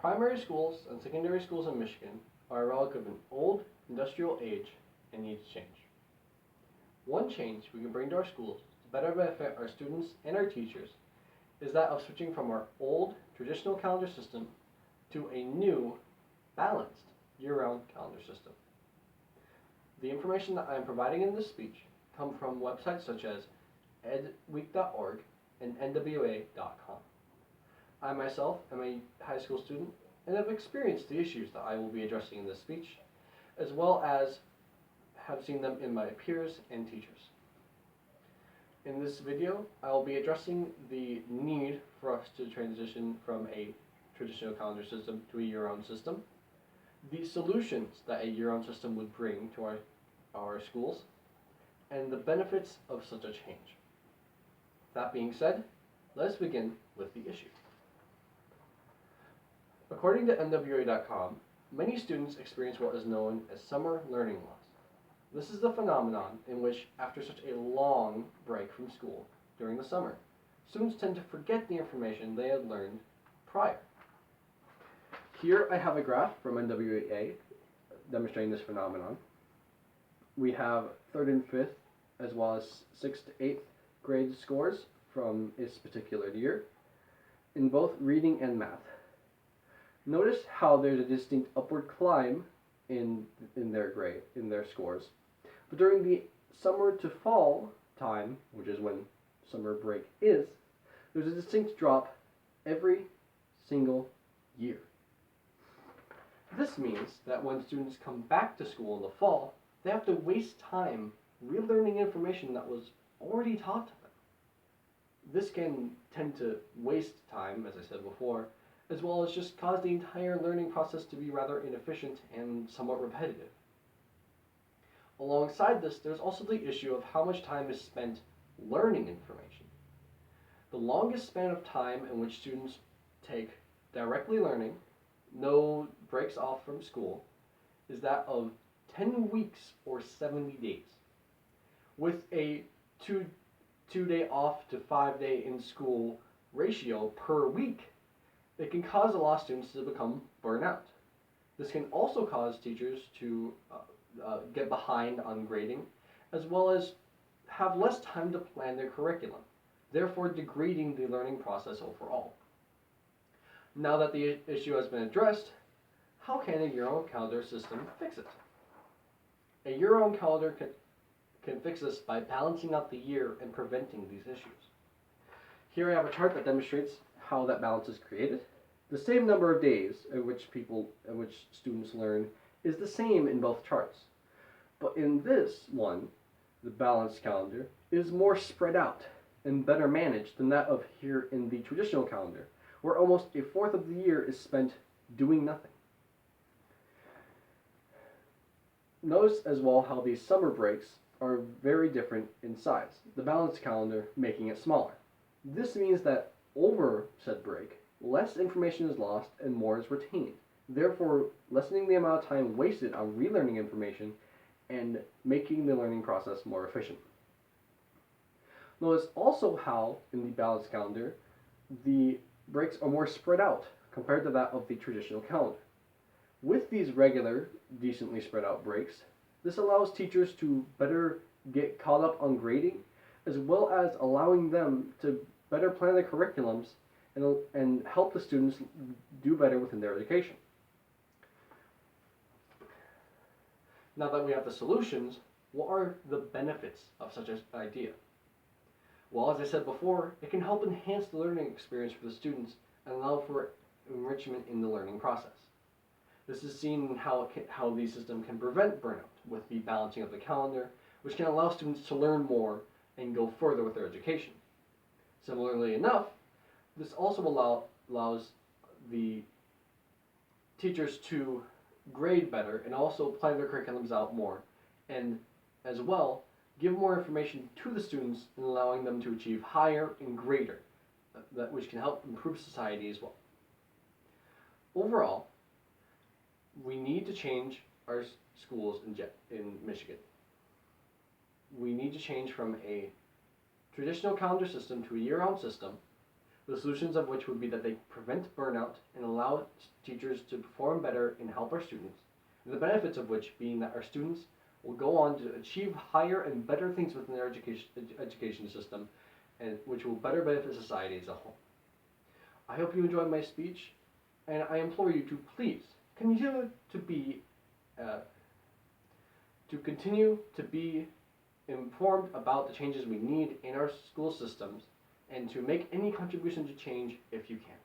Primary schools and secondary schools in Michigan are a relic of an old industrial age and need to change. One change we can bring to our schools to better benefit our students and our teachers is that of switching from our old traditional calendar system to a new, balanced, year-round calendar system. The information that I am providing in this speech come from websites such as edweek.org and nwa.com. I myself am a high school student and have experienced the issues that I will be addressing in this speech, as well as have seen them in my peers and teachers. In this video, I will be addressing the need for us to transition from a traditional calendar system to a year-round system, the solutions that a year-round system would bring to our schools, and the benefits of such a change. That being said, let's begin with the issue. According to NWA.com, many students experience what is known as summer learning loss. This is the phenomenon in which, after such a long break from school during the summer, students tend to forget the information they had learned prior. Here I have a graph from NWA demonstrating this phenomenon. We have 3rd and 5th, as well as 6th to 8th grade scores from this particular year in both reading and math. Notice how there's a distinct upward climb in their scores. But during the summer to fall time, which is when summer break is, there's a distinct drop every single year. This means that when students come back to school in the fall, they have to waste time relearning information that was already taught to them. This can tend to waste time, as I said before, as well as just cause the entire learning process to be rather inefficient and somewhat repetitive. Alongside this, there's also the issue of how much time is spent learning information. The longest span of time in which students take directly learning, no breaks off from school, is that of 10 weeks or 70 days. With a two-day off to 5-day in school ratio per week, it can cause a lot of students to become burnout. This can also cause teachers to get behind on grading, as well as have less time to plan their curriculum, therefore degrading the learning process overall. Now that the issue has been addressed, how can a year-round calendar system fix it? A year-round calendar can fix this by balancing out the year and preventing these issues. Here I have a chart that demonstrates how that balance is created. The same number of days at which students learn is the same in both charts. But in this one, the balanced calendar is more spread out and better managed than that of here in the traditional calendar, where almost a fourth of the year is spent doing nothing. Notice as well how these summer breaks are very different in size, the balanced calendar making it smaller. This means that over said break, less information is lost and more is retained, therefore lessening the amount of time wasted on relearning information and making the learning process more efficient. Notice also how, in the balanced calendar, the breaks are more spread out compared to that of the traditional calendar. With these regular, decently spread out breaks, this allows teachers to better get caught up on grading, as well as allowing them to better plan their curriculums and help the students do better within their education. Now that we have the solutions, what are the benefits of such an idea? Well, as I said before, it can help enhance the learning experience for the students and allow for enrichment in the learning process. This is seen in how the system can prevent burnout with the balancing of the calendar, which can allow students to learn more and go further with their education. Similarly enough, this also allows the teachers to grade better and also plan their curriculums out more, and as well give more information to the students and allowing them to achieve higher and greater, which can help improve society as well. Overall, we need to change our schools in Michigan. We need to change from a traditional calendar system to a year-round system, the solutions of which would be that they prevent burnout and allow allow teachers to perform better and help our students, the benefits of which being that our students will go on to achieve higher and better things within their education system, and which will better benefit society as a whole. I hope you enjoyed my speech, and I implore you to please continue to be informed about the changes we need in our school systems, and to make any contribution to change if you can.